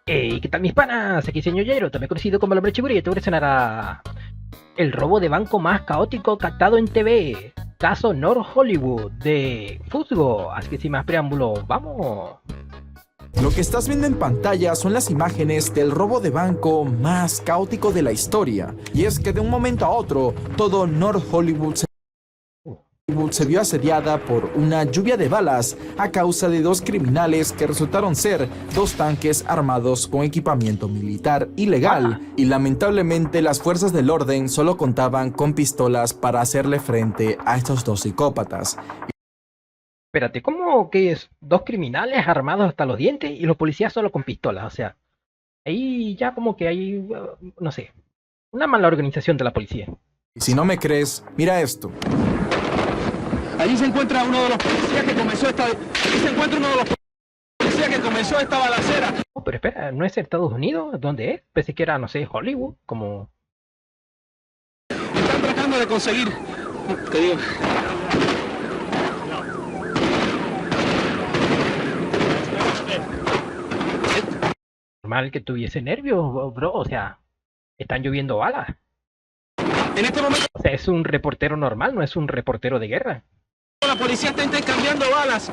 Hey, ¿qué tal mis panas? Aquí señor Yairo, también conocido como el hombre chiburi, y te voy a reaccionar a el robo de banco más caótico captado en TV. Caso North Hollywood de Fusgo. Así que sin más preámbulo, ¡vamos! Lo que estás viendo en pantalla son las imágenes del robo de banco más caótico de la historia. Y es que de un momento a otro, todo North Hollywood se vio asediada por una lluvia de balas a causa de dos criminales que resultaron ser dos tanques armados con equipamiento militar ilegal. Y lamentablemente las fuerzas del orden solo contaban con pistolas para hacerle frente a estos dos psicópatas. Espérate, ¿cómo que es dos criminales armados hasta los dientes y los policías solo con pistolas? O sea, ahí ya como que hay, no sé, una mala organización de la policía. Y si no me crees, mira esto. Allí se encuentra uno de los policías que comenzó esta balacera. Oh, pero espera, ¿no es Estados Unidos? ¿Dónde es? Pensé que era, no sé, Hollywood, como... Están tratando de conseguir, te digo, Normal que tuviese nervios, bro, o sea, están lloviendo balas. en este momento O sea, es un reportero normal, no es un reportero de guerra. la policía está intercambiando balas.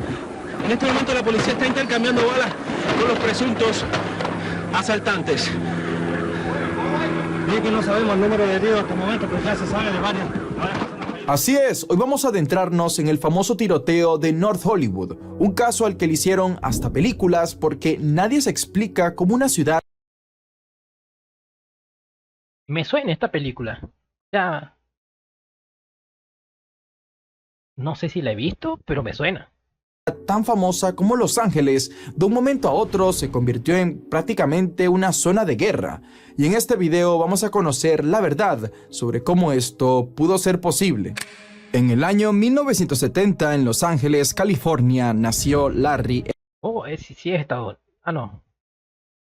En este momento la policía está intercambiando balas con los presuntos asaltantes. Bien que no sabemos el número de heridos hasta el momento, pero ya se sabe de varias. Así es, hoy vamos a adentrarnos en el famoso tiroteo de North Hollywood, un caso al que le hicieron hasta películas porque nadie se explica cómo una ciudad Me suena esta película. Ya, no sé si la he visto, pero me suena. tan famosa como Los Ángeles, de un momento a otro se convirtió en prácticamente una zona de guerra. Y en este video vamos a conocer la verdad sobre cómo esto pudo ser posible. En el año 1970 en Los Ángeles, California, nació Larry Oh, sí es Estados... Ah, no.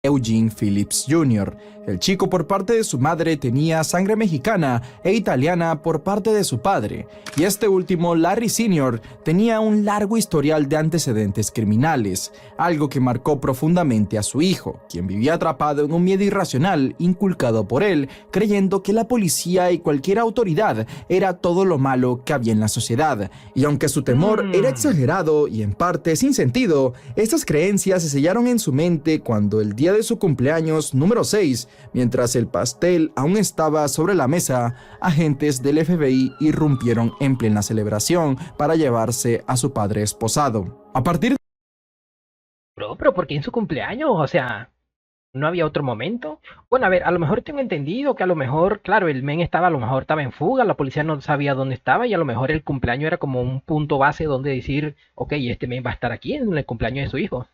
Eugene Phillips Jr. El chico por parte de su madre tenía sangre mexicana e italiana por parte de su padre, y este último, Larry Sr., tenía un largo historial de antecedentes criminales, algo que marcó profundamente a su hijo, quien vivía atrapado en un miedo irracional inculcado por él, creyendo que la policía y cualquier autoridad era todo lo malo que había en la sociedad. Y aunque su temor era exagerado y en parte sin sentido, estas creencias se sellaron en su mente cuando el día de su cumpleaños número 6, mientras el pastel aún estaba sobre la mesa, agentes del FBI irrumpieron en plena celebración para llevarse a su padre esposado. A partir Bro, pero ¿por qué en su cumpleaños? O sea, ¿no había otro momento? Bueno, a ver, a lo mejor tengo entendido que a lo mejor, claro, el men estaba, a lo mejor estaba en fuga, la policía no sabía dónde estaba y a lo mejor el cumpleaños era como un punto base donde decir, ok, este men va a estar aquí en el cumpleaños de su hijo.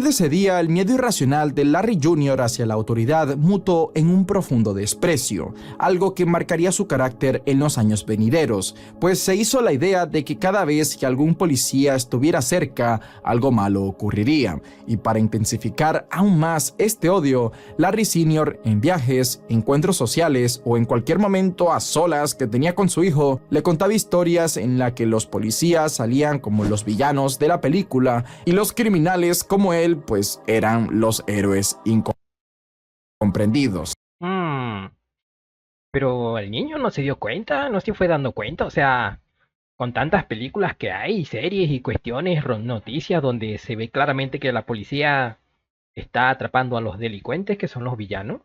de ese día, el miedo irracional de Larry Jr. hacia la autoridad mutó en un profundo desprecio, algo que marcaría su carácter en los años venideros, pues se hizo la idea de que cada vez que algún policía estuviera cerca, algo malo ocurriría. Y para intensificar aún más este odio, Larry Sr. en viajes, encuentros sociales o en cualquier momento a solas que tenía con su hijo, le contaba historias en las que los policías salían como los villanos de la película y los criminales como él pues eran los héroes incomprendidos. Pero el niño no se dio cuenta, no se fue dando cuenta, o sea, con tantas películas que hay, series y cuestiones, noticias donde se ve claramente que la policía está atrapando a los delincuentes que son los villanos.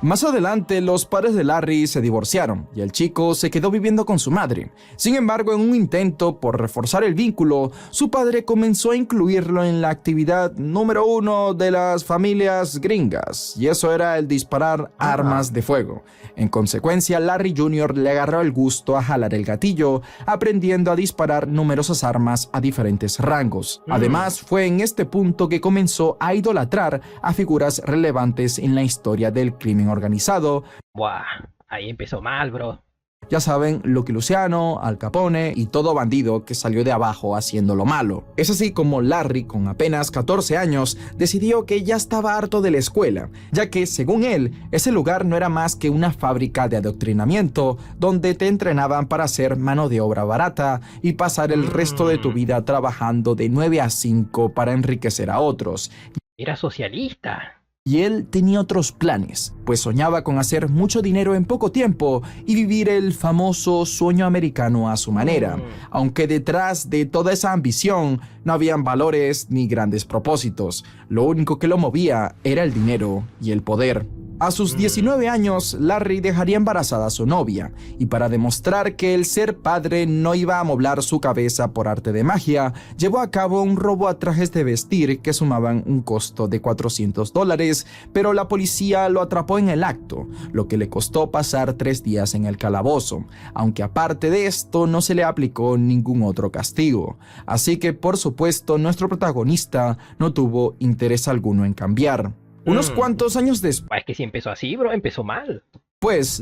Más adelante, los padres de Larry se divorciaron y el chico se quedó viviendo con su madre. Sin embargo, en un intento por reforzar el vínculo, su padre comenzó a incluirlo en la actividad número 1 de las familias gringas, y eso era el disparar armas de fuego. En consecuencia, Larry Jr. le agarró el gusto a jalar el gatillo, aprendiendo a disparar numerosas armas a diferentes rangos. Además, fue en este punto que comenzó a idolatrar a figuras relevantes en la historia del crimen organizado, Buah, ahí empezó mal, bro. Ya saben, Lucky Luciano, Al Capone y todo bandido que salió de abajo haciendo lo malo. Es así como Larry, con apenas 14 años, decidió que ya estaba harto de la escuela, ya que, según él, ese lugar no era más que una fábrica de adoctrinamiento donde te entrenaban para ser mano de obra barata y pasar el resto de tu vida trabajando de 9 a 5 para enriquecer a otros. Era socialista. Y él tenía otros planes, pues soñaba con hacer mucho dinero en poco tiempo y vivir el famoso sueño americano a su manera, aunque detrás de toda esa ambición no habían valores ni grandes propósitos. Lo único que lo movía era el dinero y el poder. A sus 19 años, Larry dejaría embarazada a su novia, y para demostrar que el ser padre no iba a amoblar su cabeza por arte de magia, llevó a cabo un robo a trajes de vestir que sumaban un costo de $400, pero la policía lo atrapó en el acto, lo que le costó pasar 3 días en el calabozo, aunque aparte de esto no se le aplicó ningún otro castigo. Así que, por supuesto, nuestro protagonista no tuvo interés alguno en cambiar. Unos cuantos años después, Es que si empezó así, bro, empezó mal.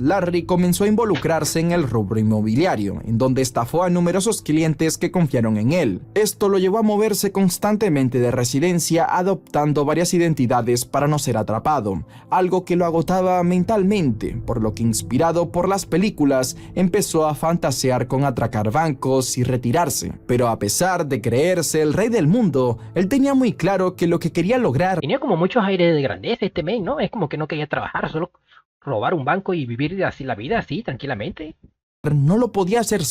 Larry comenzó a involucrarse en el rubro inmobiliario, en donde estafó a numerosos clientes que confiaron en él. Esto lo llevó a moverse constantemente de residencia, adoptando varias identidades para no ser atrapado, algo que lo agotaba mentalmente, por lo que, inspirado por las películas, empezó a fantasear con atracar bancos y retirarse. Pero a pesar de creerse el rey del mundo, él tenía muy claro que lo que quería lograr Tenía como muchos aires de grandeza este men, ¿no? Es como que no quería trabajar, solo robar un banco y vivir así la vida así, tranquilamente. no lo podía hacer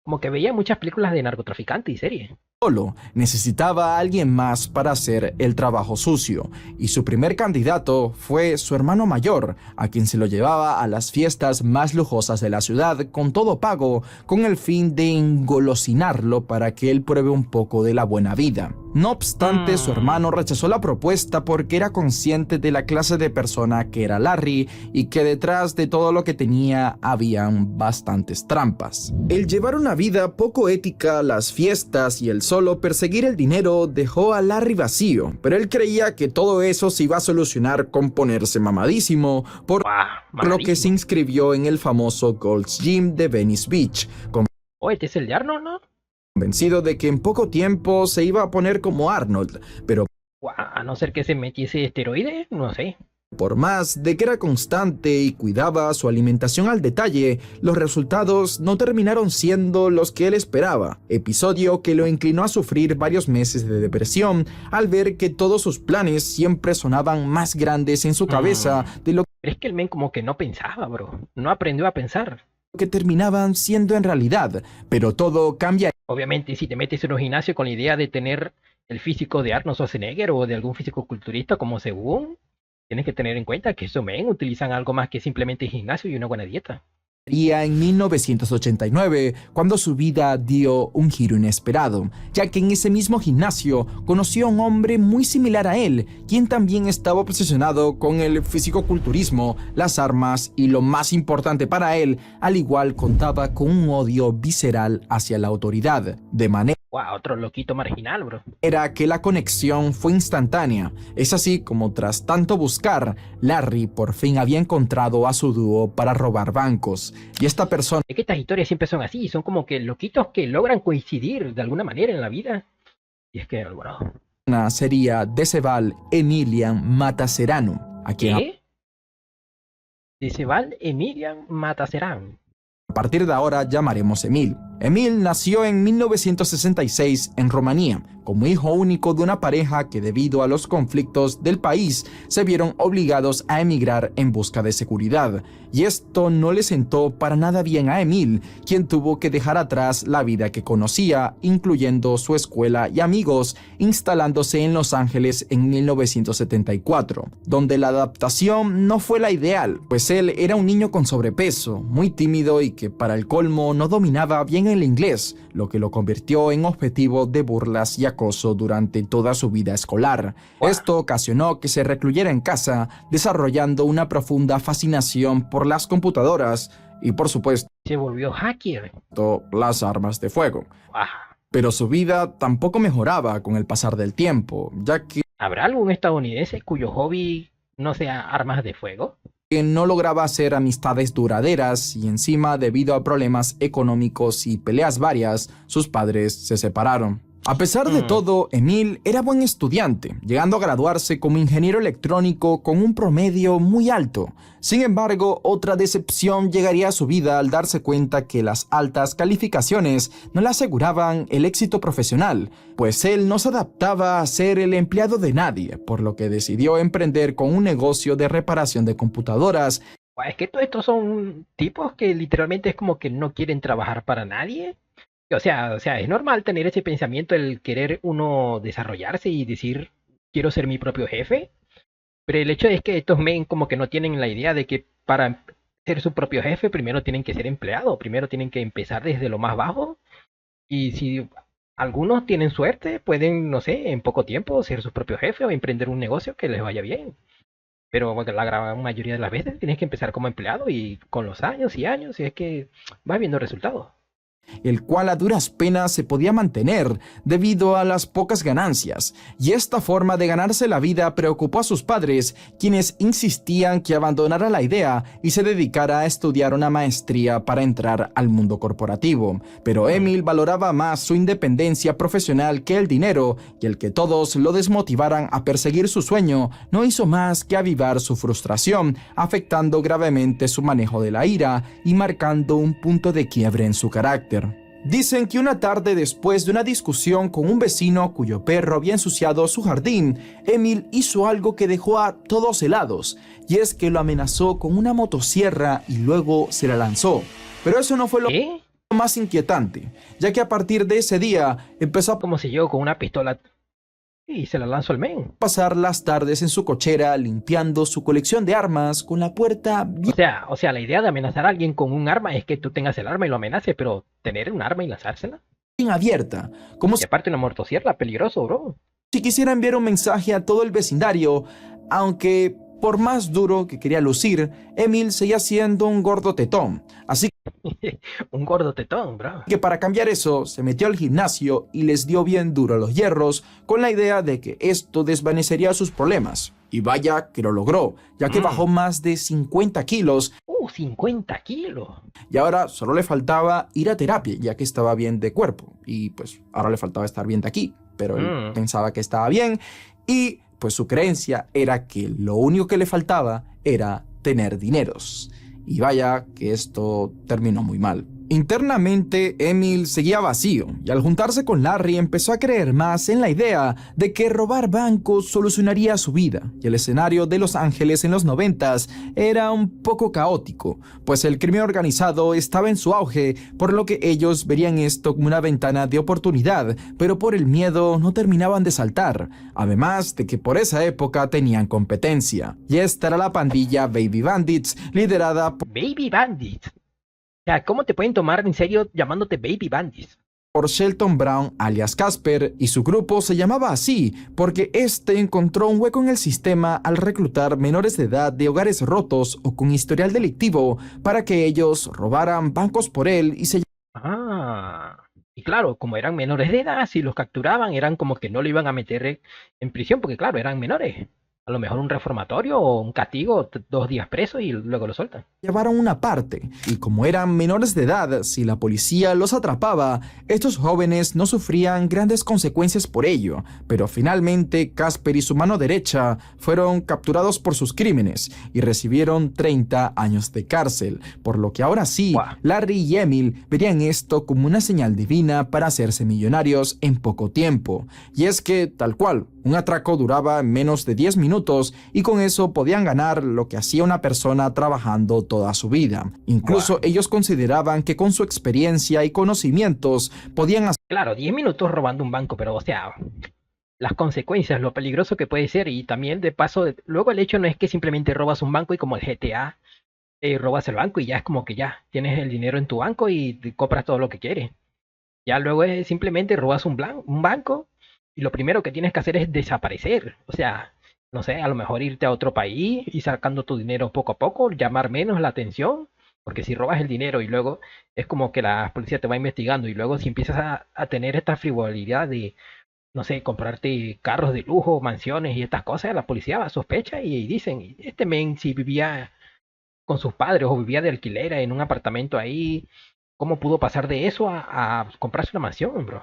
Como que veía muchas películas de narcotraficantes y series. solo, necesitaba a alguien más para hacer el trabajo sucio, y su primer candidato fue su hermano mayor, a quien se lo llevaba a las fiestas más lujosas de la ciudad con todo pago, con el fin de engolosinarlo para que él pruebe un poco de la buena vida. No obstante, su hermano rechazó la propuesta porque era consciente de la clase de persona que era Larry y que detrás de todo lo que tenía habían bastantes trampas. El llevar una vida poco ética, las fiestas y el solo perseguir el dinero dejó a Larry vacío, pero él creía que todo eso se iba a solucionar con ponerse mamadísimo, por lo que se inscribió en el famoso Gold's Gym de Venice Beach, Este es el de Arnold, ¿no? convencido de que en poco tiempo se iba a poner como Arnold, pero A no ser que se metiese esteroides, no sé. por más de que era constante y cuidaba su alimentación al detalle, los resultados no terminaron siendo los que él esperaba, episodio que lo inclinó a sufrir varios meses de depresión al ver que todos sus planes siempre sonaban más grandes en su cabeza de lo Pero es que el men como que no pensaba, bro. No aprendió a pensar. que terminaban siendo en realidad, pero todo cambia. Obviamente, si te metes en un gimnasio con la idea de tener el físico de Arnold Schwarzenegger o de algún físico-culturista como según, tienes que tener en cuenta que esos men utilizan algo más que simplemente gimnasio y una buena dieta. En 1989, cuando su vida dio un giro inesperado, ya que en ese mismo gimnasio conoció a un hombre muy similar a él, quien también estaba obsesionado con el fisicoculturismo, las armas y, lo más importante para él, al igual contaba con un odio visceral hacia la autoridad, de manera Otro loquito marginal, bro. era que la conexión fue instantánea. Es así como, tras tanto buscar, Larry por fin había encontrado a su dúo para robar bancos. Y esta persona Es que estas historias siempre son así, son como que loquitos que logran coincidir de alguna manera en la vida. Y es que, bro. sería Deceval Emilian Matacerano, a quien ¿Qué? Deceval Emilian Matacerán. a partir de ahora llamaremos Emil. Emil nació en 1966 en Rumanía, como hijo único de una pareja que, debido a los conflictos del país, se vieron obligados a emigrar en busca de seguridad. Y esto no le sentó para nada bien a Emil, quien tuvo que dejar atrás la vida que conocía, incluyendo su escuela y amigos, instalándose en Los Ángeles en 1974, donde la adaptación no fue la ideal, pues él era un niño con sobrepeso, muy tímido y que, para el colmo, no dominaba bien el inglés, lo que lo convirtió en objetivo de burlas y acoso durante toda su vida escolar. Esto ocasionó que se recluyera en casa, desarrollando una profunda fascinación por las computadoras y, por supuesto, Se volvió hacker. las armas de fuego. Pero su vida tampoco mejoraba con el pasar del tiempo, ya que ¿Habrá algún estadounidense cuyo hobby no sea armas de fuego? que no lograba hacer amistades duraderas y encima, debido a problemas económicos y peleas varias, sus padres se separaron. A pesar de todo, Emil era buen estudiante, llegando a graduarse como ingeniero electrónico con un promedio muy alto. Sin embargo, otra decepción llegaría a su vida al darse cuenta que las altas calificaciones no le aseguraban el éxito profesional, pues él no se adaptaba a ser el empleado de nadie, por lo que decidió emprender con un negocio de reparación de computadoras. Es que todos estos son tipos que literalmente es como que no quieren trabajar para nadie. O sea, es normal tener ese pensamiento, el querer uno desarrollarse y decir, quiero ser mi propio jefe. Pero el hecho es que estos men como que no tienen la idea de que para ser su propio jefe primero tienen que ser empleado, primero tienen que empezar desde lo más bajo. Y si algunos tienen suerte, pueden, no sé, en poco tiempo ser su propio jefe o emprender un negocio que les vaya bien. Pero bueno, la gran mayoría de las veces tienes que empezar como empleado y con los años y años, y es que vas viendo resultados. El cual a duras penas se podía mantener debido a las pocas ganancias, y esta forma de ganarse la vida preocupó a sus padres, quienes insistían que abandonara la idea y se dedicara a estudiar una maestría para entrar al mundo corporativo. Pero Emil valoraba más su independencia profesional que el dinero, y el que todos lo desmotivaran a perseguir su sueño no hizo más que avivar su frustración, afectando gravemente su manejo de la ira y marcando un punto de quiebre en su carácter. Dicen que una tarde, después de una discusión con un vecino cuyo perro había ensuciado su jardín, Emil hizo algo que dejó a todos helados, y es que lo amenazó con una motosierra y luego se la lanzó. Pero eso no fue lo más inquietante, ya que a partir de ese día empezó a Como si yo con una pistola y se la lanzo al men. pasar las tardes en su cochera limpiando su colección de armas con la puerta bien O sea, la idea de amenazar a alguien con un arma es que tú tengas el arma y lo amenaces, pero tener un arma y lanzársela. abierta, como Y aparte una motosierra, peligroso, bro. si quisiera enviar un mensaje a todo el vecindario, aunque por más duro que quería lucir, Emil seguía siendo un gordo tetón. Así Un gordo tetón, bro. que para cambiar eso, se metió al gimnasio y les dio bien duro a los hierros, con la idea de que esto desvanecería sus problemas. Y vaya que lo logró, ya que bajó más de 50 kilos 50 kilos. y ahora solo le faltaba ir a terapia, ya que estaba bien de cuerpo. Y pues ahora le faltaba estar bien de aquí, pero él pensaba que estaba bien y pues su creencia era que lo único que le faltaba era tener dineros. Y vaya que esto terminó muy mal. Internamente, Emil seguía vacío y al juntarse con Larry empezó a creer más en la idea de que robar bancos solucionaría su vida, y el escenario de Los Ángeles en los 90s era un poco caótico, pues el crimen organizado estaba en su auge, por lo que ellos verían esto como una ventana de oportunidad, pero por el miedo no terminaban de saltar, además de que por esa época tenían competencia, y esta era la pandilla Baby Bandits, liderada Baby Bandits. O sea, ¿cómo te pueden tomar en serio llamándote Baby Bandits? por Shelton Brown alias Casper, y su grupo se llamaba así porque este encontró un hueco en el sistema al reclutar menores de edad de hogares rotos o con historial delictivo para que ellos robaran bancos por él y se Y claro, como eran menores de edad, si los capturaban eran como que no lo iban a meter en prisión, porque claro, eran menores. A lo mejor un reformatorio o un castigo, 2 días preso y luego lo sueltan. llevaron una parte, y como eran menores de edad, si la policía los atrapaba, estos jóvenes no sufrían grandes consecuencias por ello, pero finalmente Casper y su mano derecha fueron capturados por sus crímenes y recibieron 30 años de cárcel, por lo que ahora sí, Larry y Emil verían esto como una señal divina para hacerse millonarios en poco tiempo, y es que, tal cual, un atraco duraba menos de 10 minutos y con eso podían ganar lo que hacía una persona trabajando toda su vida. Incluso ellos consideraban que con su experiencia y conocimientos podían hacer... Claro, 10 minutos robando un banco, pero o sea, las consecuencias, lo peligroso que puede ser, y también de paso, luego el hecho no es que simplemente robas un banco y como el GTA, robas el banco y ya es como que ya tienes el dinero en tu banco y te compras todo lo que quieres. Ya luego es simplemente robas un banco y lo primero que tienes que hacer es desaparecer. O sea, no sé, a lo mejor irte a otro país y sacando tu dinero poco a poco, llamar menos la atención, porque si robas el dinero y luego es como que la policía te va investigando y luego si empiezas a tener esta frivolidad de, no sé, comprarte carros de lujo, mansiones y estas cosas, la policía va a sospecha y dicen, este men si vivía con sus padres o vivía de alquiler en un apartamento ahí. ¿Cómo pudo pasar de eso a comprarse una mansión, bro?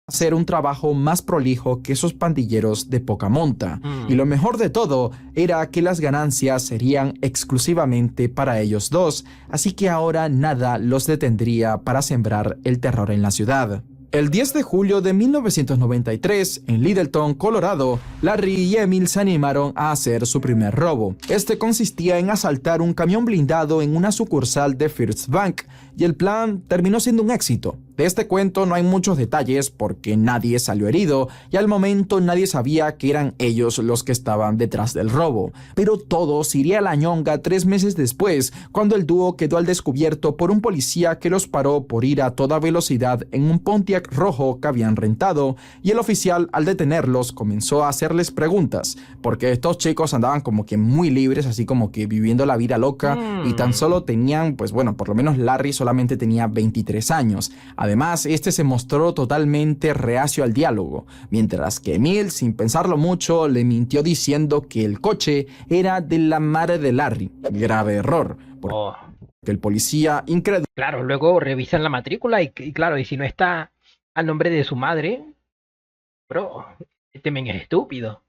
Hacer un trabajo más prolijo que esos pandilleros de poca monta. Y lo mejor de todo era que las ganancias serían exclusivamente para ellos dos, así que ahora nada los detendría para sembrar el terror en la ciudad. El 10 de julio de 1993, en Littleton, Colorado, Larry y Emil se animaron a hacer su primer robo. Este consistía en asaltar un camión blindado en una sucursal de First Bank, y el plan terminó siendo un éxito. De este cuento no hay muchos detalles porque nadie salió herido y al momento nadie sabía que eran ellos los que estaban detrás del robo. Pero todo se iría a la ñonga 3 meses después, cuando el dúo quedó al descubierto por un policía que los paró por ir a toda velocidad en un Pontiac rojo que habían rentado, y el oficial al detenerlos comenzó a hacerles preguntas, porque estos chicos andaban como que muy libres, así como que viviendo la vida loca, y tan solo tenían, pues bueno, por lo menos Larry solamente tenía 23 años. Además, este se mostró totalmente reacio al diálogo, mientras que Emil, sin pensarlo mucho, le mintió diciendo que el coche era de la madre de Larry. Grave error, porque el policía, incrédulo, Claro, luego revisan la matrícula y claro, y si no está al nombre de su madre, bro, este men es estúpido.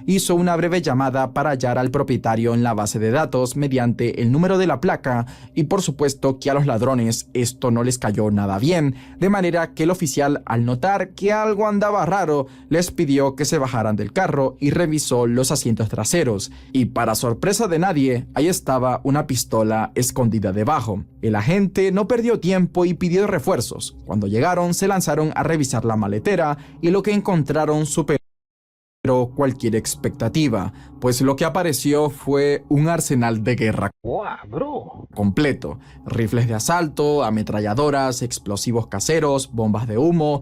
hizo una breve llamada para hallar al propietario en la base de datos mediante el número de la placa, y por supuesto que a los ladrones esto no les cayó nada bien, de manera que el oficial, al notar que algo andaba raro, les pidió que se bajaran del carro y revisó los asientos traseros, y para sorpresa de nadie, ahí estaba una pistola escondida debajo. El agente no perdió tiempo y pidió refuerzos. Cuando llegaron, se lanzaron a revisar la maletera y lo que encontraron superó cualquier expectativa, pues lo que apareció fue un arsenal de guerra Bro. completo: rifles de asalto, ametralladoras, explosivos caseros, bombas de humo,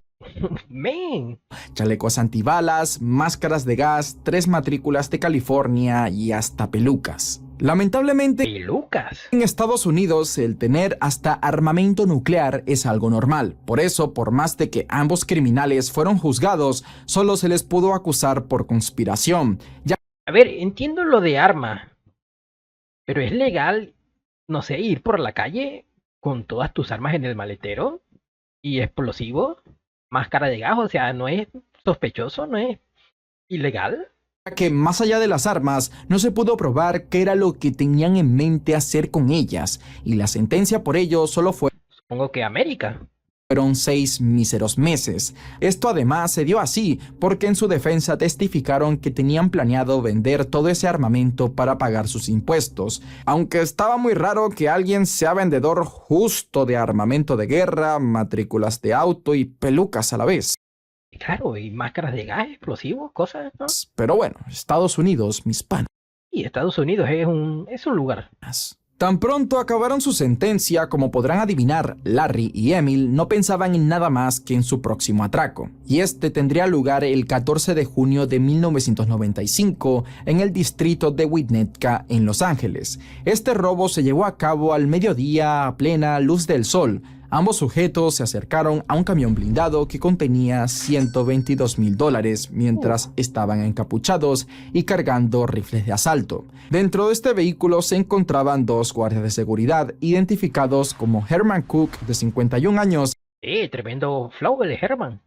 Men. chalecos antibalas, máscaras de gas, 3 matrículas de California y hasta pelucas. Lamentablemente, Y Lucas. en Estados Unidos, el tener hasta armamento nuclear es algo normal. Por eso, por más de que ambos criminales fueron juzgados, solo se les pudo acusar por conspiración. A ver, entiendo lo de arma, pero es legal, no sé, ir por la calle con todas tus armas en el maletero y explosivo, máscara de gas, o sea, no es sospechoso, no es ilegal. Que más allá de las armas, no se pudo probar qué era lo que tenían en mente hacer con ellas, y la sentencia por ello solo Supongo que América. fueron 6 míseros meses. Esto además se dio así porque en su defensa testificaron que tenían planeado vender todo ese armamento para pagar sus impuestos, aunque estaba muy raro que alguien sea vendedor justo de armamento de guerra, matrículas de auto y pelucas a la vez. Claro, y máscaras de gas, explosivos, cosas, ¿no? Pero bueno, Estados Unidos, mis panas. Y Estados Unidos es un lugar. Tan pronto acabaron su sentencia, como podrán adivinar, Larry y Emil no pensaban en nada más que en su próximo atraco, y este tendría lugar el 14 de junio de 1995 en el distrito de Winnetka, en Los Ángeles. Este robo se llevó a cabo al mediodía a plena luz del sol. Ambos sujetos se acercaron a un camión blindado que contenía $122,000 mientras estaban encapuchados y cargando rifles de asalto. Dentro de este vehículo se encontraban 2 guardias de seguridad identificados como Herman Cook, de 51 años, Tremendo flow el de Herman.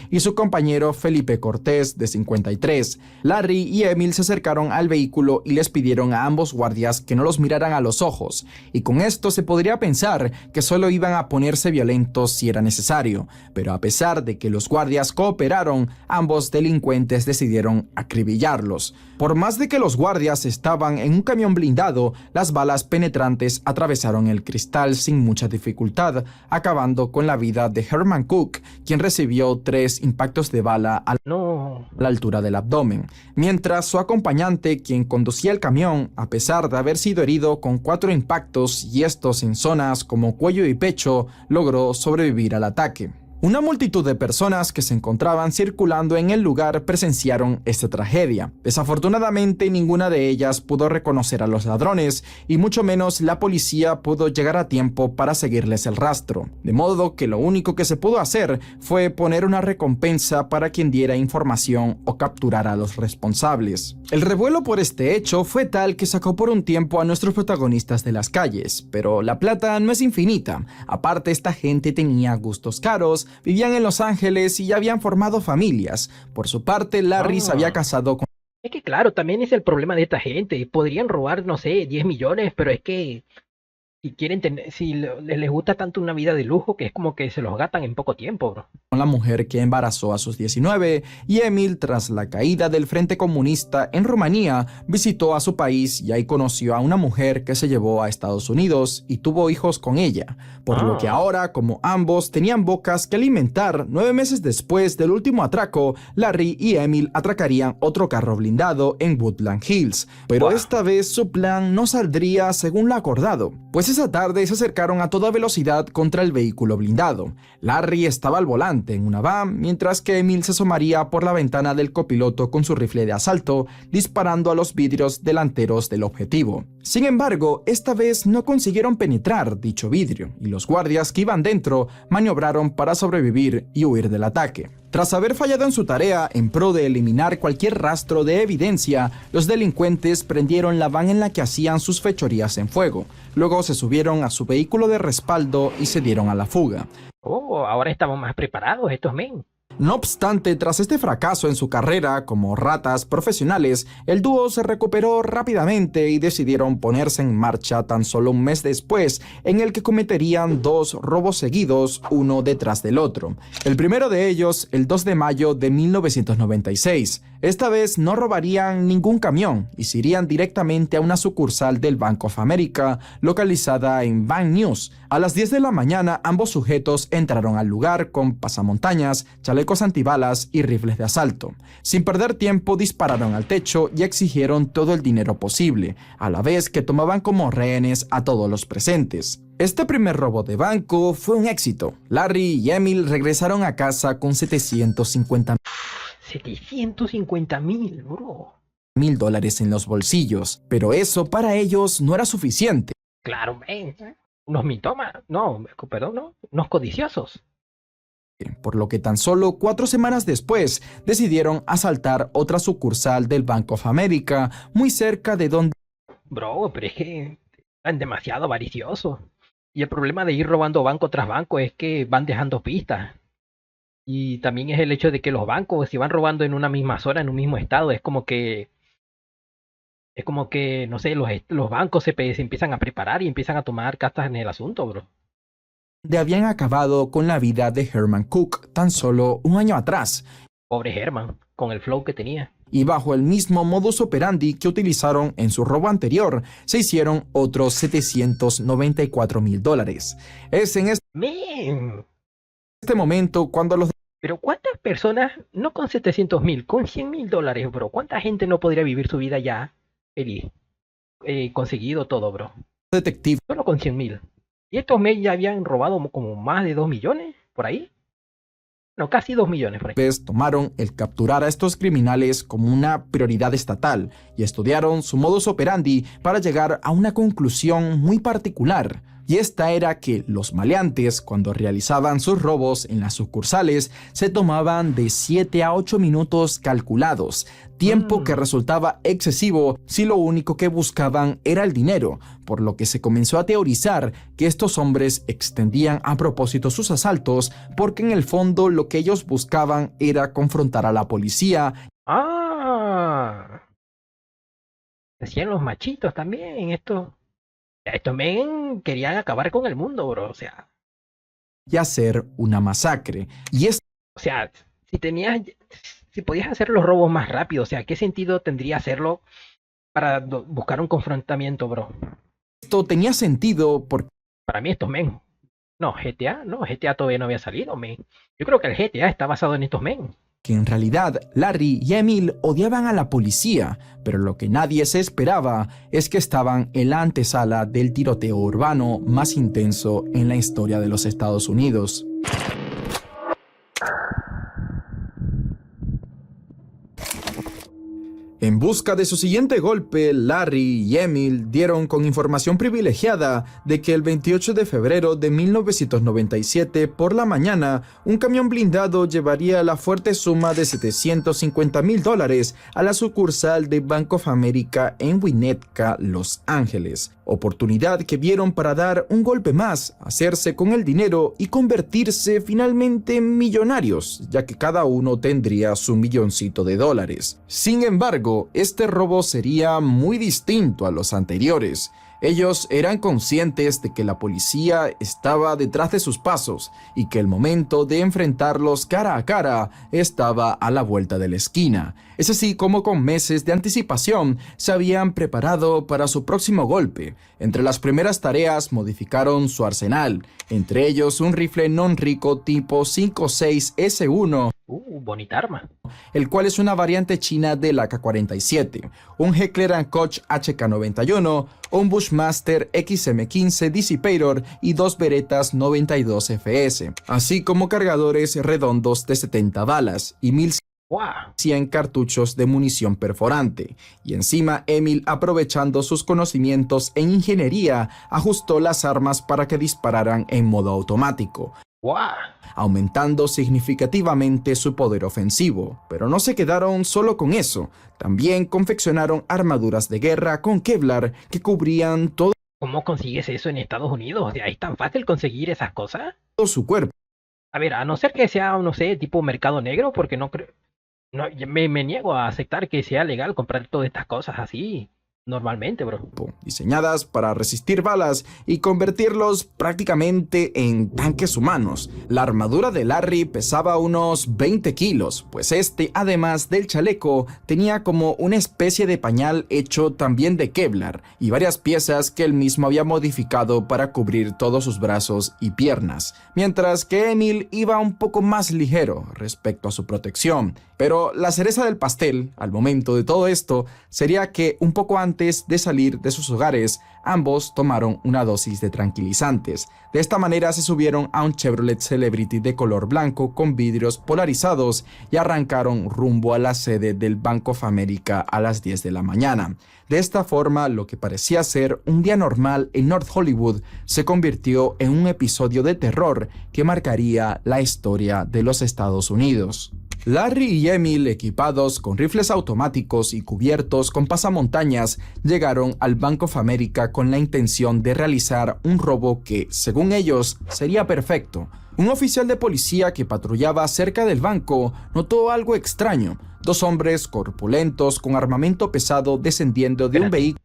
y su compañero Felipe Cortés, de 53. Larry y Emil se acercaron al vehículo y les pidieron a ambos guardias que no los miraran a los ojos, y con esto se podría pensar que solo iban a ponerse violentos si era necesario, pero a pesar de que los guardias cooperaron, ambos delincuentes decidieron acribillarlos. Por más de que los guardias estaban en un camión blindado, las balas penetrantes atravesaron el cristal sin mucha dificultad, acabando con la vida de Herman Cook, quien recibió 3 impactos de bala a la altura del abdomen, mientras su acompañante, quien conducía el camión, a pesar de haber sido herido con 4 impactos y estos en zonas como cuello y pecho, logró sobrevivir al ataque. Una multitud de personas que se encontraban circulando en el lugar presenciaron esta tragedia. Desafortunadamente, ninguna de ellas pudo reconocer a los ladrones y mucho menos la policía pudo llegar a tiempo para seguirles el rastro. De modo que lo único que se pudo hacer fue poner una recompensa para quien diera información o capturara a los responsables. El revuelo por este hecho fue tal que sacó por un tiempo a nuestros protagonistas de las calles, pero la plata no es infinita. Aparte, esta gente tenía gustos caros, vivían en Los Ángeles y ya habían formado familias. Por su parte, Larry se había casado con... Es que claro, también es el problema de esta gente. Podrían robar, no sé, 10 millones, pero es que si quieren tener, si les gusta tanto una vida de lujo, que es como que se los gastan en poco tiempo, bro. la mujer que embarazó a sus 19, y Emil, tras la caída del Frente Comunista en Rumanía, visitó a su país y ahí conoció a una mujer que se llevó a Estados Unidos y tuvo hijos con ella, por lo que ahora, como ambos tenían bocas que alimentar, 9 meses después del último atraco, Larry y Emil atracarían otro carro blindado en Woodland Hills, pero esta vez su plan no saldría según lo acordado, pues esa tarde se acercaron a toda velocidad contra el vehículo blindado. Larry estaba al volante en una van, mientras que Emil se asomaría por la ventana del copiloto con su rifle de asalto, disparando a los vidrios delanteros del objetivo. Sin embargo, esta vez no consiguieron penetrar dicho vidrio, y los guardias que iban dentro maniobraron para sobrevivir y huir del ataque. Tras haber fallado en su tarea en pro de eliminar cualquier rastro de evidencia, los delincuentes prendieron la van en la que hacían sus fechorías en fuego. Luego se subieron a su vehículo de respaldo y se dieron a la fuga. Oh, ahora estamos más preparados estos men. No obstante, tras este fracaso en su carrera como ratas profesionales, el dúo se recuperó rápidamente y decidieron ponerse en marcha tan solo un mes después, en el que cometerían 2 robos seguidos, uno detrás del otro. El primero de ellos, el 2 de mayo de 1996. Esta vez no robarían ningún camión y se irían directamente a una sucursal del Bank of America, localizada en Van Nuys. A las 10 de la mañana, ambos sujetos entraron al lugar con pasamontañas, chalecos antibalas y rifles de asalto. Sin perder tiempo, dispararon al techo y exigieron todo el dinero posible, a la vez que tomaban como rehenes a todos los presentes. Este primer robo de banco fue un éxito. Larry y Emil regresaron a casa con $750,000 bro. $1,000 en los bolsillos, pero eso para ellos no era suficiente. Claro, men. Unos mitómanos, no, perdón, no, unos codiciosos. Por lo que tan solo 4 semanas después decidieron asaltar otra sucursal del Bank of America, muy cerca de donde... Bro, pero es que están demasiado avariciosos. Y el problema de ir robando banco tras banco es que van dejando pistas. Y también es el hecho de que los bancos, si van robando en una misma zona, en un mismo estado, es como que, no sé, los bancos se empiezan a preparar y empiezan a tomar cartas en el asunto, bro. habían acabado con la vida de Herman Cook tan solo un año atrás. Pobre Herman, con el flow que tenía. Y bajo el mismo modus operandi que utilizaron en su robo anterior, se hicieron otros $794,000. Es en este momento cuando los... Pero ¿cuántas personas, no con 700,000, con $100,000, bro? ¿Cuánta gente no podría vivir su vida ya feliz? Conseguido todo, bro. detectives Solo con 100,000. Y estos men ya habían robado como más de 2 millones, por ahí. No, casi 2 millones por ahí. tomaron el capturar a estos criminales como una prioridad estatal y estudiaron su modus operandi para llegar a una conclusión muy particular. Y esta era que los maleantes, cuando realizaban sus robos en las sucursales, se tomaban de 7 a 8 minutos calculados, tiempo que resultaba excesivo si lo único que buscaban era el dinero, por lo que se comenzó a teorizar que estos hombres extendían a propósito sus asaltos porque en el fondo lo que ellos buscaban era confrontar a la policía. Decían los machitos también, esto. Estos men querían acabar con el mundo, bro, o sea. Y hacer una masacre. O sea, si podías hacer los robos más rápido, o sea, ¿qué sentido tendría hacerlo para buscar un confrontamiento, bro? Esto tenía sentido porque... Para mí estos men. No, GTA todavía no había salido, men. Yo creo que el GTA está basado en estos men. Que en realidad Larry y Emil odiaban a la policía, pero lo que nadie se esperaba es que estaban en la antesala del tiroteo urbano más intenso en la historia de los Estados Unidos. En busca de su siguiente golpe, Larry y Emil dieron con información privilegiada de que el 28 de febrero de 1997 por la mañana, un camión blindado llevaría la fuerte suma de $750,000 a la sucursal de Bank of America en Winnetka, Los Ángeles. Oportunidad que vieron para dar un golpe más, hacerse con el dinero y convertirse finalmente en millonarios, ya que cada uno tendría su milloncito de dólares. Sin embargo, este robo sería muy distinto a los anteriores. Ellos eran conscientes de que la policía estaba detrás de sus pasos y que el momento de enfrentarlos cara a cara estaba a la vuelta de la esquina. Es así como con meses de anticipación se habían preparado para su próximo golpe. Entre las primeras tareas modificaron su arsenal, entre ellos un rifle non-rico tipo 5.6S1, Bonita arma. el cual es una variante china del AK-47, un Heckler & Koch HK-91, un Bushmaster XM15 Dissipator y dos Berettas 92FS, así como cargadores redondos de 70 balas y 1.100 cartuchos de munición perforante. Y encima, Emil, aprovechando sus conocimientos en ingeniería, ajustó las armas para que dispararan en modo automático, aumentando significativamente su poder ofensivo. Pero no se quedaron solo con eso, también confeccionaron armaduras de guerra con Kevlar que cubrían todo ¿Cómo consigues eso en Estados Unidos? O sea, ¿es tan fácil conseguir esas cosas? su cuerpo. A ver, a no ser que sea, no sé, tipo mercado negro, porque no creo... No, me niego a aceptar que sea legal comprar todas estas cosas así, normalmente, bro. Diseñadas para resistir balas y convertirlos prácticamente en tanques humanos. La armadura de Larry pesaba unos 20 kilos, pues este, además del chaleco, tenía como una especie de pañal hecho también de Kevlar y varias piezas que él mismo había modificado para cubrir todos sus brazos y piernas, mientras que Emil iba un poco más ligero respecto a su protección. Pero la cereza del pastel, al momento de todo esto, sería que un poco antes de salir de sus hogares, ambos tomaron una dosis de tranquilizantes. De esta manera se subieron a un Chevrolet Celebrity de color blanco con vidrios polarizados y arrancaron rumbo a la sede del Bank of America a las 10 de la mañana. De esta forma, lo que parecía ser un día normal en North Hollywood se convirtió en un episodio de terror que marcaría la historia de los Estados Unidos. Larry y Emil, equipados con rifles automáticos y cubiertos con pasamontañas, llegaron al Bank of America con la intención de realizar un robo que, según ellos, sería perfecto. Un oficial de policía que patrullaba cerca del banco notó algo extraño. Dos hombres corpulentos con armamento pesado descendiendo de un vehículo.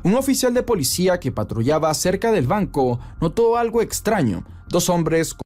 Un oficial de policía que patrullaba cerca del banco notó algo extraño. Dos hombres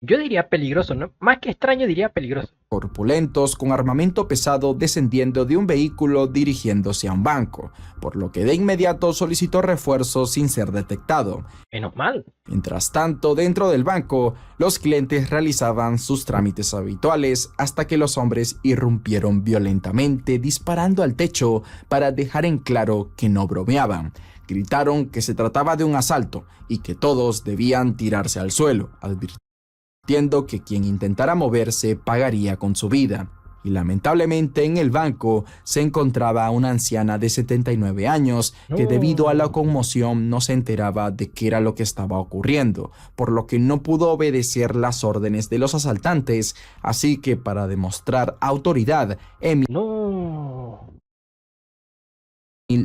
Yo diría peligroso, ¿no? Más que extraño, diría peligroso. corpulentos con armamento pesado descendiendo de un vehículo dirigiéndose a un banco, por lo que de inmediato solicitó refuerzos sin ser detectado. Menos mal. Mientras tanto, dentro del banco, los clientes realizaban sus trámites habituales hasta que los hombres irrumpieron violentamente disparando al techo para dejar en claro que no bromeaban. Gritaron que se trataba de un asalto y que todos debían tirarse al suelo, advirtiendo que quien intentara moverse pagaría con su vida. Y lamentablemente en el banco se encontraba una anciana de 79 años que debido a la conmoción no se enteraba de qué era lo que estaba ocurriendo, por lo que no pudo obedecer las órdenes de los asaltantes, así que para demostrar autoridad, Emil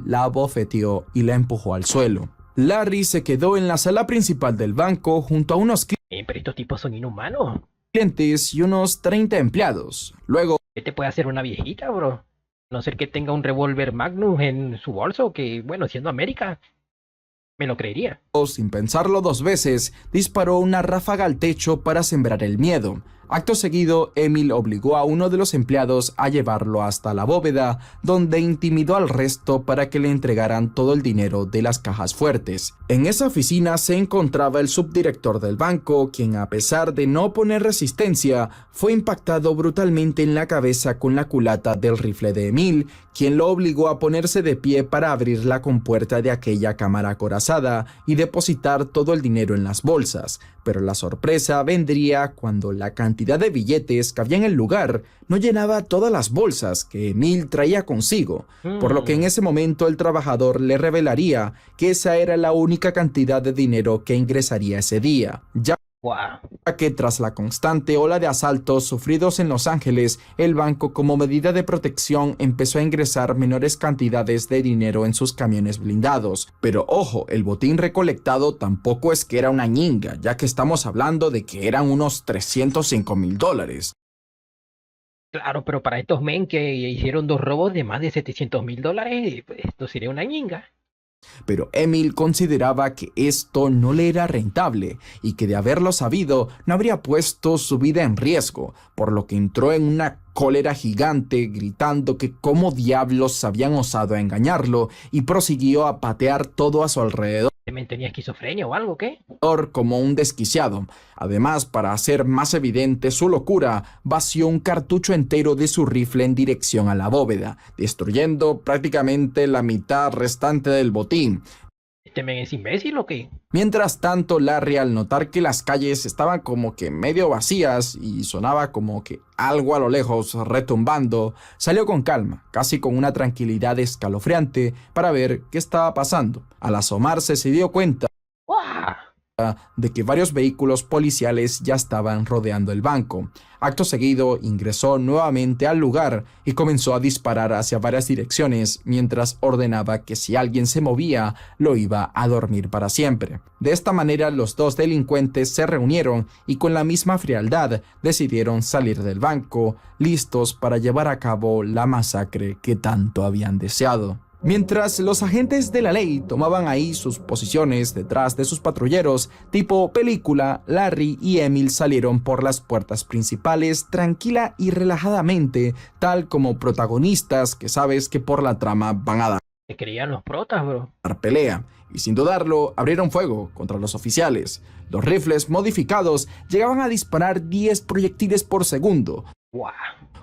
la abofeteó y la empujó al suelo. Larry se quedó en la sala principal del banco junto a unos Pero estos tipos son inhumanos. clientes y unos 30 empleados. Luego, ¿Qué te puede hacer una viejita, bro? A no ser que tenga un revólver Magnum en su bolso, que, bueno, siendo América, me lo creería. sin pensarlo dos veces, disparó una ráfaga al techo para sembrar el miedo. Acto seguido, Emil obligó a uno de los empleados a llevarlo hasta la bóveda, donde intimidó al resto para que le entregaran todo el dinero de las cajas fuertes. En esa oficina se encontraba el subdirector del banco, quien a pesar de no oponer resistencia, fue impactado brutalmente en la cabeza con la culata del rifle de Emil, quien lo obligó a ponerse de pie para abrir la compuerta de aquella cámara acorazada y depositar todo el dinero en las bolsas. Pero la sorpresa vendría cuando la cantidad de billetes que había en el lugar no llenaba todas las bolsas que Emil traía consigo, por lo que en ese momento el trabajador le revelaría que esa era la única cantidad de dinero que ingresaría ese día, ya Wow. que tras la constante ola de asaltos sufridos en Los Ángeles, el banco como medida de protección empezó a ingresar menores cantidades de dinero en sus camiones blindados. Pero ojo, el botín recolectado tampoco es que era una ñinga, ya que estamos hablando de que eran unos $305,000. Claro, pero para estos men que hicieron 2 robos de más de $700,000, pues, esto sería una ñinga. Pero Emil consideraba que esto no le era rentable y que de haberlo sabido no habría puesto su vida en riesgo, por lo que entró en una cólera gigante gritando que cómo diablos habían osado a engañarlo y prosiguió a patear todo a su alrededor ¿Este men tenía esquizofrenia o algo, qué? como un desquiciado. Además, para hacer más evidente su locura, vació un cartucho entero de su rifle en dirección a la bóveda, destruyendo prácticamente la mitad restante del botín. ¿Este men es imbécil o qué? Mientras tanto, Larry, al notar que las calles estaban como que medio vacías y sonaba como que algo a lo lejos retumbando, salió con calma, casi con una tranquilidad escalofriante, para ver qué estaba pasando. Al asomarse se dio cuenta ¡Guau! de que varios vehículos policiales ya estaban rodeando el banco. Acto seguido, ingresó nuevamente al lugar y comenzó a disparar hacia varias direcciones mientras ordenaba que si alguien se movía, lo iba a dormir para siempre. De esta manera, los dos delincuentes se reunieron y con la misma frialdad decidieron salir del banco, listos para llevar a cabo la masacre que tanto habían deseado. Mientras los agentes de la ley tomaban ahí sus posiciones detrás de sus patrulleros, tipo película, Larry y Emil salieron por las puertas principales tranquila y relajadamente, tal como protagonistas que sabes que por la trama van a Se creían los protas, bro. dar pelea, y sin dudarlo abrieron fuego contra los oficiales. Los rifles modificados llegaban a disparar 10 proyectiles por segundo. ¡Guau!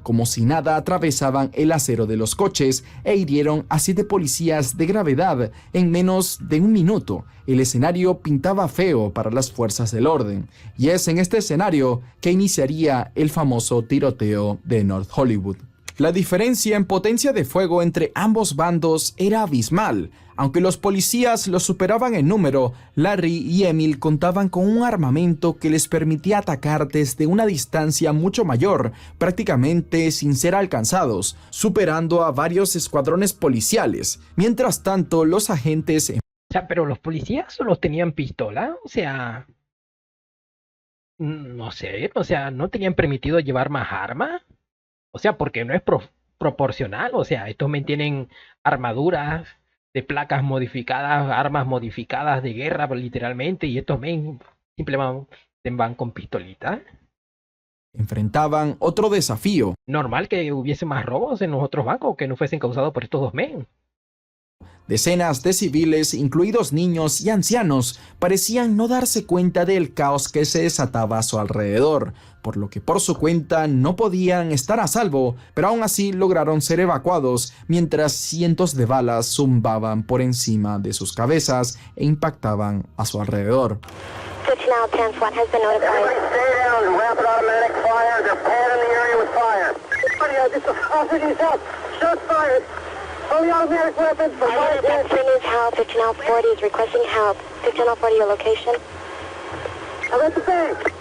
Como si nada, atravesaban el acero de los coches e hirieron a 7 policías de gravedad en menos de un minuto. El escenario pintaba feo para las fuerzas del orden, y es en este escenario que iniciaría el famoso tiroteo de North Hollywood. La diferencia en potencia de fuego entre ambos bandos era abismal. Aunque los policías los superaban en número, Larry y Emil contaban con un armamento que les permitía atacar desde una distancia mucho mayor, prácticamente sin ser alcanzados, superando a varios escuadrones policiales. Mientras tanto, los agentes... O sea, pero los policías solo tenían pistola, o sea, no sé, o sea, no tenían permitido llevar más armas, o sea, porque no es proporcional, o sea, estos men tienen armaduras de placas modificadas, armas modificadas de guerra, literalmente, y estos men simplemente van con pistolitas. enfrentaban otro desafío. Normal que hubiese más robos en los otros bancos que no fuesen causados por estos dos men. Decenas de civiles, incluidos niños y ancianos, parecían no darse cuenta del caos que se desataba a su alrededor, por lo que por su cuenta no podían estar a salvo, pero aún así lograron ser evacuados mientras cientos de balas zumbaban por encima de sus cabezas e impactaban a su alrededor. Only automatic weapons for 15 is help. 1540 is requesting help. 1540, your location. I'm at the bank.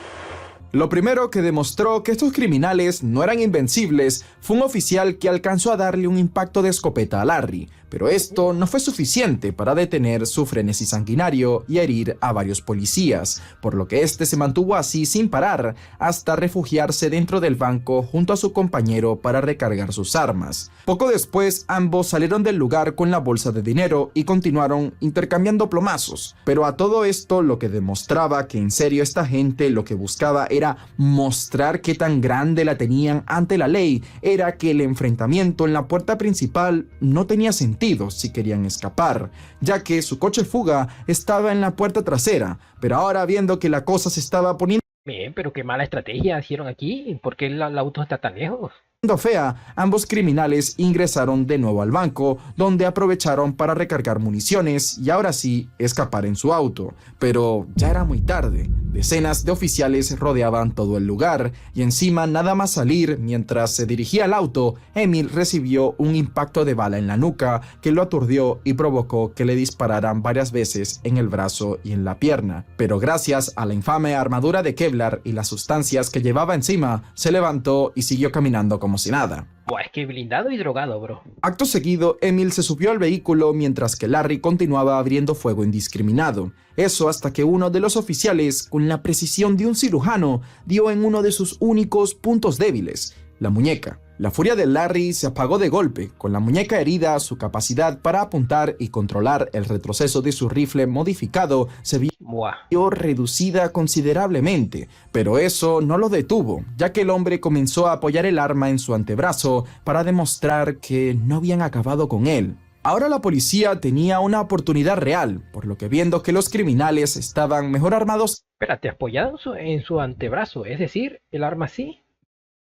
Lo primero que demostró que estos criminales no eran invencibles fue un oficial que alcanzó a darle un impacto de escopeta a Larry, pero esto no fue suficiente para detener su frenesí sanguinario y herir a varios policías, por lo que este se mantuvo así sin parar hasta refugiarse dentro del banco junto a su compañero para recargar sus armas. Poco después, ambos salieron del lugar con la bolsa de dinero y continuaron intercambiando plomazos, pero a todo esto lo que demostraba que en serio esta gente lo que buscaba era mostrar qué tan grande la tenían ante la ley, era que el enfrentamiento en la puerta principal no tenía sentido si querían escapar, ya que su coche fuga estaba en la puerta trasera, pero ahora viendo que la cosa se estaba poniendo Bien, pero qué mala estrategia hicieron aquí, ¿por qué el auto está tan lejos? fea, ambos criminales ingresaron de nuevo al banco, donde aprovecharon para recargar municiones y ahora sí escapar en su auto. Pero ya era muy tarde. Decenas de oficiales rodeaban todo el lugar y encima nada más salir mientras se dirigía al auto, Emil recibió un impacto de bala en la nuca que lo aturdió y provocó que le dispararan varias veces en el brazo y en la pierna. Pero gracias a la infame armadura de Kevlar y las sustancias que llevaba encima, se levantó y siguió caminando como si nada. Buah, es que blindado y drogado, bro. Acto seguido, Emil se subió al vehículo mientras que Larry continuaba abriendo fuego indiscriminado. Eso hasta que uno de los oficiales, con la precisión de un cirujano, dio en uno de sus únicos puntos débiles, la muñeca. La furia de Larry se apagó de golpe. Con la muñeca herida, su capacidad para apuntar y controlar el retroceso de su rifle modificado se vio reducida considerablemente, pero eso no lo detuvo, ya que el hombre comenzó a apoyar el arma en su antebrazo para demostrar que no habían acabado con él. Ahora la policía tenía una oportunidad real, por lo que viendo que los criminales estaban mejor armados, Espérate, apoyado en su antebrazo, es decir, el arma así.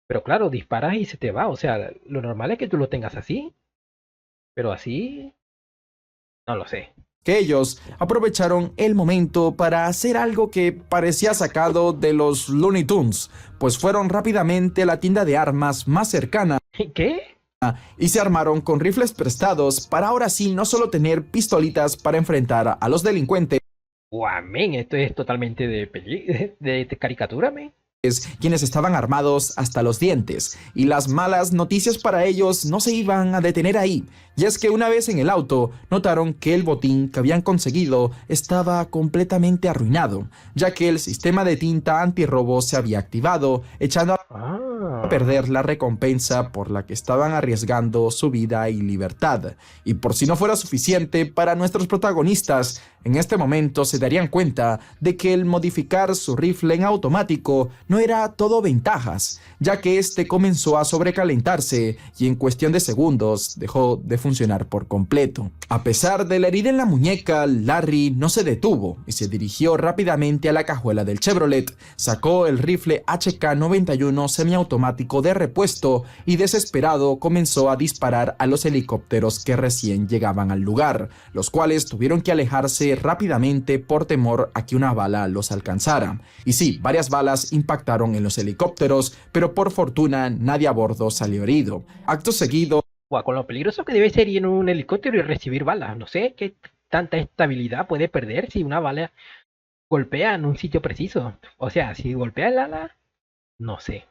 Pero claro, disparas y se te va. O sea, lo normal es que tú lo tengas así. Pero así... no lo sé. que ellos aprovecharon el momento para hacer algo que parecía sacado de los Looney Tunes, pues fueron rápidamente a la tienda de armas más cercana ¿Qué? y se armaron con rifles prestados para ahora sí no solo tener pistolitas para enfrentar a los delincuentes, Guau, men, esto es totalmente de caricatura, men. quienes estaban armados hasta los dientes, y las malas noticias para ellos no se iban a detener ahí, y es que una vez en el auto notaron que el botín que habían conseguido estaba completamente arruinado, ya que el sistema de tinta antirrobo se había activado, echando a perder la recompensa por la que estaban arriesgando su vida y libertad. Y por si no fuera suficiente para nuestros protagonistas, en este momento se darían cuenta de que el modificar su rifle en automático no era todo ventajas, ya que este comenzó a sobrecalentarse y en cuestión de segundos dejó de funcionar por completo. A pesar de la herida en la muñeca, Larry no se detuvo y se dirigió rápidamente a la cajuela del Chevrolet, sacó el rifle HK-91 semiautomático de repuesto y desesperado comenzó a disparar a los helicópteros que recién llegaban al lugar, los cuales tuvieron que alejarse rápidamente por temor a que una bala los alcanzara. Y sí, varias balas impactaron en los helicópteros, pero por fortuna nadie a bordo salió herido. Acto seguido, Guau, con lo peligroso que debe ser ir en un helicóptero y recibir balas. No sé qué tanta estabilidad puede perder si una bala golpea en un sitio preciso. O sea, si golpea el ala, no sé.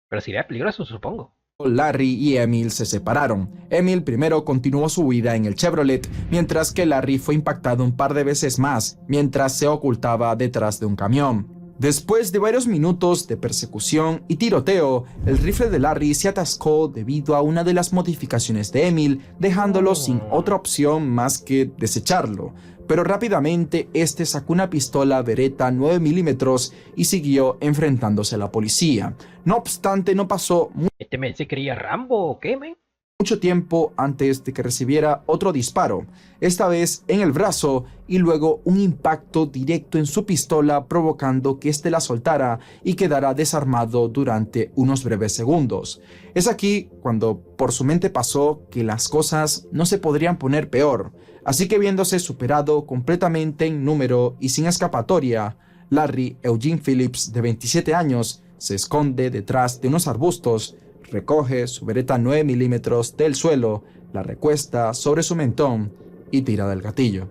Pero sería peligroso, supongo. Larry y Emil se separaron. Emil primero continuó su huida en el Chevrolet, mientras que Larry fue impactado un par de veces más mientras se ocultaba detrás de un camión. Después de varios minutos de persecución y tiroteo, el rifle de Larry se atascó debido a una de las modificaciones de Emil, dejándolo sin otra opción más que desecharlo. Pero rápidamente este sacó una pistola Beretta 9 milímetros y siguió enfrentándose a la policía. No obstante, no pasó ¿Este men se creía Rambo o qué, men? mucho tiempo antes de que recibiera otro disparo, esta vez en el brazo y luego un impacto directo en su pistola provocando que éste la soltara y quedara desarmado durante unos breves segundos. Es aquí cuando por su mente pasó que las cosas no se podrían poner peor, así que viéndose superado completamente en número y sin escapatoria, Larry Eugene Phillips, de 27 años, se esconde detrás de unos arbustos, recoge su Beretta 9 milímetros del suelo, la recuesta sobre su mentón y tira del gatillo.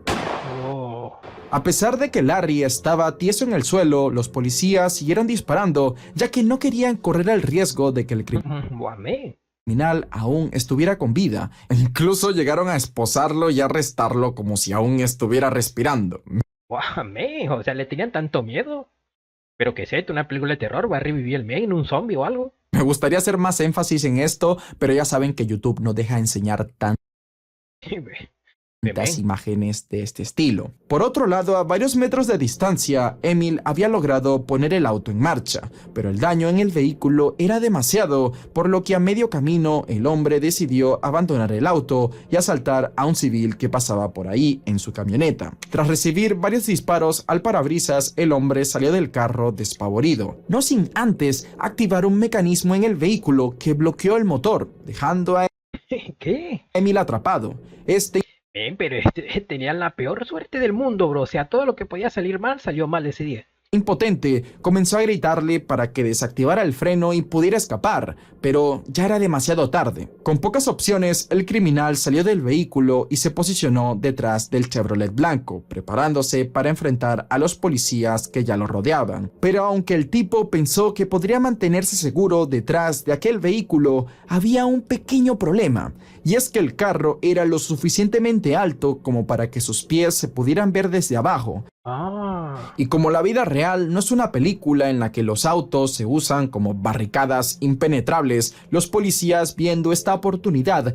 A pesar de que Larry estaba tieso en el suelo, los policías siguieron disparando, ya que no querían correr el riesgo de que el Buah, men. criminal aún estuviera con vida. Incluso llegaron a esposarlo y arrestarlo como si aún estuviera respirando. Buah, men. O sea, le tenían tanto miedo. Pero que sé, una película de terror va a revivir el men en un zombie o algo. Me gustaría hacer más énfasis en esto, pero ya saben que YouTube no deja enseñar tan Bien. imágenes de este estilo. Por otro lado, a varios metros de distancia, Emil había logrado poner el auto en marcha, pero el daño en el vehículo era demasiado, por lo que a medio camino el hombre decidió abandonar el auto y asaltar a un civil que pasaba por ahí en su camioneta. Tras recibir varios disparos al parabrisas, el hombre salió del carro despavorido, no sin antes activar un mecanismo en el vehículo que bloqueó el motor, dejando a ¿Qué? Emil atrapado. Bien, pero tenían la peor suerte del mundo, bro. O sea, todo lo que podía salir mal, salió mal ese día. Impotente, comenzó a gritarle para que desactivara el freno y pudiera escapar, pero ya era demasiado tarde. Con pocas opciones, el criminal salió del vehículo y se posicionó detrás del Chevrolet blanco, preparándose para enfrentar a los policías que ya lo rodeaban. Pero aunque el tipo pensó que podría mantenerse seguro detrás de aquel vehículo, había un pequeño problema, y es que el carro era lo suficientemente alto como para que sus pies se pudieran ver desde abajo. Y como la vida real no es una película en la que los autos se usan como barricadas impenetrables, los policías, viendo esta oportunidad,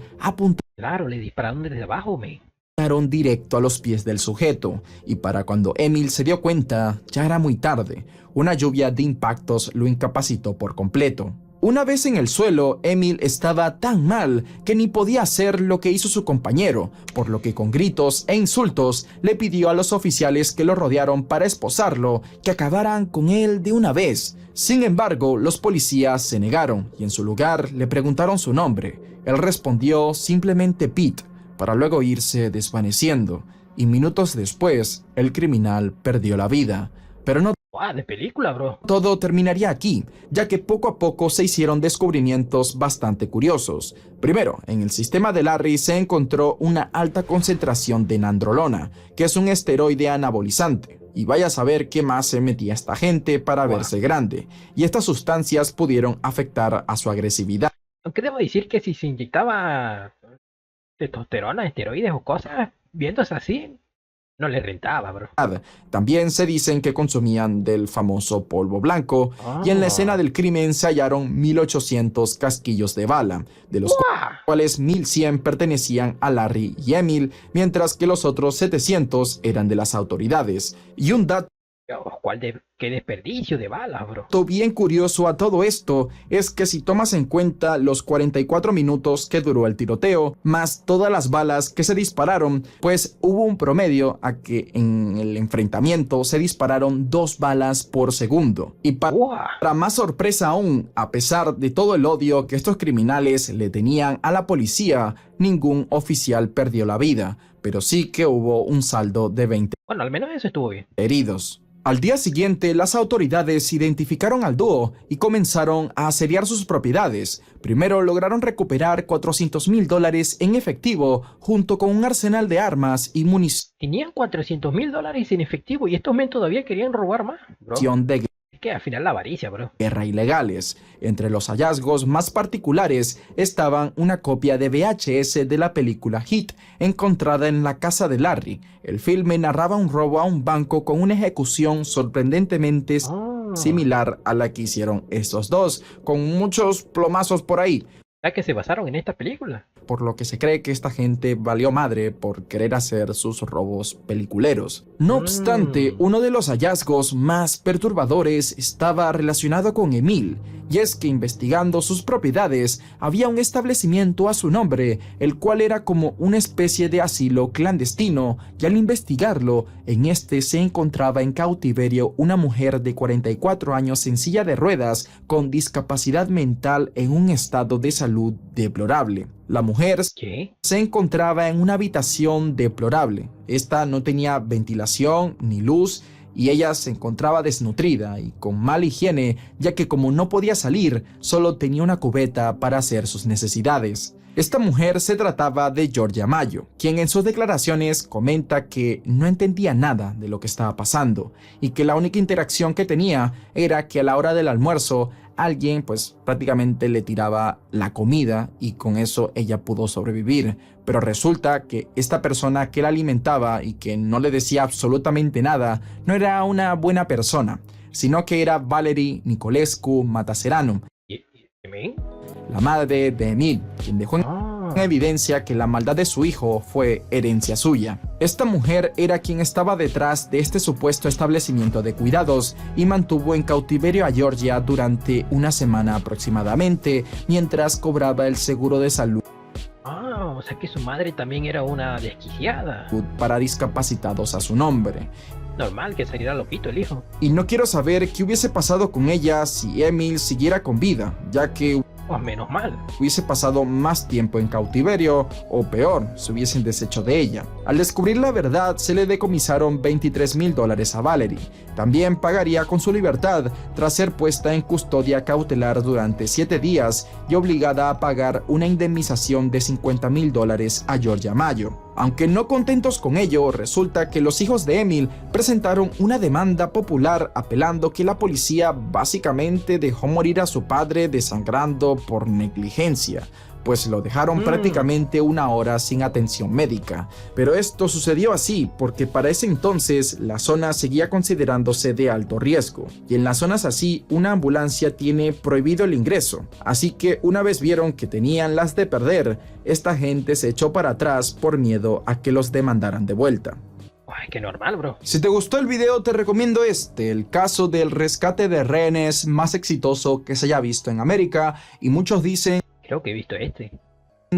Claro, le dispararon desde abajo, me. apuntaron directo a los pies del sujeto, y para cuando Emil se dio cuenta, ya era muy tarde. Una lluvia de impactos lo incapacitó por completo. Una vez en el suelo, Emil estaba tan mal que ni podía hacer lo que hizo su compañero, por lo que con gritos e insultos le pidió a los oficiales que lo rodearon para esposarlo que acabaran con él de una vez. Sin embargo, los policías se negaron y en su lugar le preguntaron su nombre. Él respondió simplemente Pete, para luego irse desvaneciendo, y minutos después, el criminal perdió la vida. Pero no De película, bro. todo terminaría aquí, ya que poco a poco se hicieron descubrimientos bastante curiosos. Primero, en el sistema de Larry se encontró una alta concentración de nandrolona, que es un esteroide anabolizante. Y vaya a saber qué más se metía esta gente para verse grande, y estas sustancias pudieron afectar a su agresividad. Aunque debo decir que si se inyectaba testosterona, esteroides o cosas, viéndose así, no le rentaba, bro. También se dicen que consumían del famoso polvo blanco, y en la escena del crimen se hallaron 1800 casquillos de bala, de los cuales 1100 pertenecían a Larry y Emil, mientras que los otros 700 eran de las autoridades. Y un dato Qué desperdicio de balas, bro. bien curioso a todo esto es que si tomas en cuenta los 44 minutos que duró el tiroteo, más todas las balas que se dispararon, pues hubo un promedio a que en el enfrentamiento se dispararon 2 balas por segundo. Y para más sorpresa aún, a pesar de todo el odio que estos criminales le tenían a la policía, ningún oficial perdió la vida, pero sí que hubo un saldo de 20 Bueno, al menos eso estuvo bien. heridos. Al día siguiente, las autoridades identificaron al dúo y comenzaron a asediar sus propiedades. Primero lograron recuperar $400,000 en efectivo, junto con un arsenal de armas y munición Tenían $400,000 en efectivo y estos men todavía querían robar más, bro. de Es que al final la avaricia, bro. guerra ilegales. Entre los hallazgos más particulares estaban una copia de VHS de la película Hit, encontrada en la casa de Larry. El filme narraba un robo a un banco con una ejecución sorprendentemente similar a la que hicieron estos dos, con muchos plomazos por ahí. ¿Ya que se basaron en esta película? Por lo que se cree que esta gente valió madre por querer hacer sus robos peliculeros. No obstante, uno de los hallazgos más perturbadores estaba relacionado con Emil, y es que investigando sus propiedades había un establecimiento a su nombre, el cual era como una especie de asilo clandestino, y al investigarlo, en este se encontraba en cautiverio una mujer de 44 años en silla de ruedas con discapacidad mental en un estado de salud deplorable. La mujer se encontraba en una habitación deplorable. Esta no tenía ventilación ni luz y ella se encontraba desnutrida y con mala higiene, ya que como no podía salir, solo tenía una cubeta para hacer sus necesidades. Esta mujer se trataba de Georgia Mayo, quien en sus declaraciones comenta que no entendía nada de lo que estaba pasando y que la única interacción que tenía era que a la hora del almuerzo alguien pues prácticamente le tiraba la comida y con eso ella pudo sobrevivir. Pero resulta que esta persona que la alimentaba y que no le decía absolutamente nada no era una buena persona, sino que era Valerie Nicolescu Mataserano, la madre de Emil, quien dejó evidencia que la maldad de su hijo fue herencia suya. Esta mujer era quien estaba detrás de este supuesto establecimiento de cuidados y mantuvo en cautiverio a Georgia durante una semana aproximadamente, mientras cobraba el seguro de salud O sea que su madre también era una desquiciada. para discapacitados a su nombre. Normal que saliera loquito el hijo. Y no quiero saber qué hubiese pasado con ella si Emil siguiera con vida, ya que Pues menos mal. hubiese pasado más tiempo en cautiverio, o peor, se hubiesen deshecho de ella. Al descubrir la verdad, se le decomisaron $23,000 a Valerie. También pagaría con su libertad tras ser puesta en custodia cautelar durante 7 días y obligada a pagar una indemnización de $50,000 a Georgia Mayo. Aunque no contentos con ello, resulta que los hijos de Emil presentaron una demanda popular apelando que la policía básicamente dejó morir a su padre desangrando por negligencia, pues lo dejaron prácticamente una hora sin atención médica. Pero esto sucedió así porque para ese entonces la zona seguía considerándose de alto riesgo, y en las zonas así una ambulancia tiene prohibido el ingreso. Así que una vez vieron que tenían las de perder, esta gente se echó para atrás por miedo a que los demandaran de vuelta. Ay, qué normal, bro. Si te gustó el video, te recomiendo el caso del rescate de rehenes más exitoso que se haya visto en América, y muchos dicen Creo que he visto este.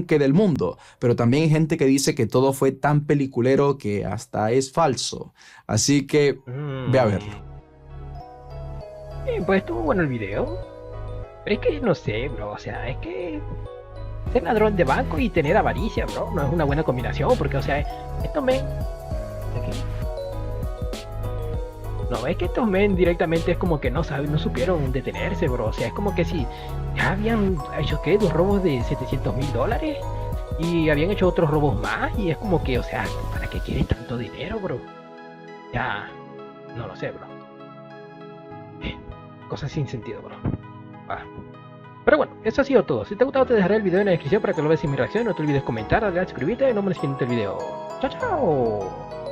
que del mundo, pero también hay gente que dice que todo fue tan peliculero que hasta es falso. Así que ve a verlo. Pues estuvo bueno el video. Pero es que no sé, bro. O sea, es que ser ladrón de banco y tener avaricia, bro, no es una buena combinación. Porque, o sea, estos men. No, es que estos men directamente es como que no supieron detenerse, bro. O sea, es como que si ya habían hecho, ¿qué? 2 robos de $700,000 y habían hecho otros robos más. Y es como que, o sea, ¿para qué quieren tanto dinero, bro? Ya, no lo sé, bro. Cosas sin sentido, bro. Pero bueno, eso ha sido todo. Si te ha gustado, te dejaré el video en la descripción para que lo veas sin mi reacción. No te olvides comentar, darle a suscribirte y no me olvides el video. ¡Chao, chao!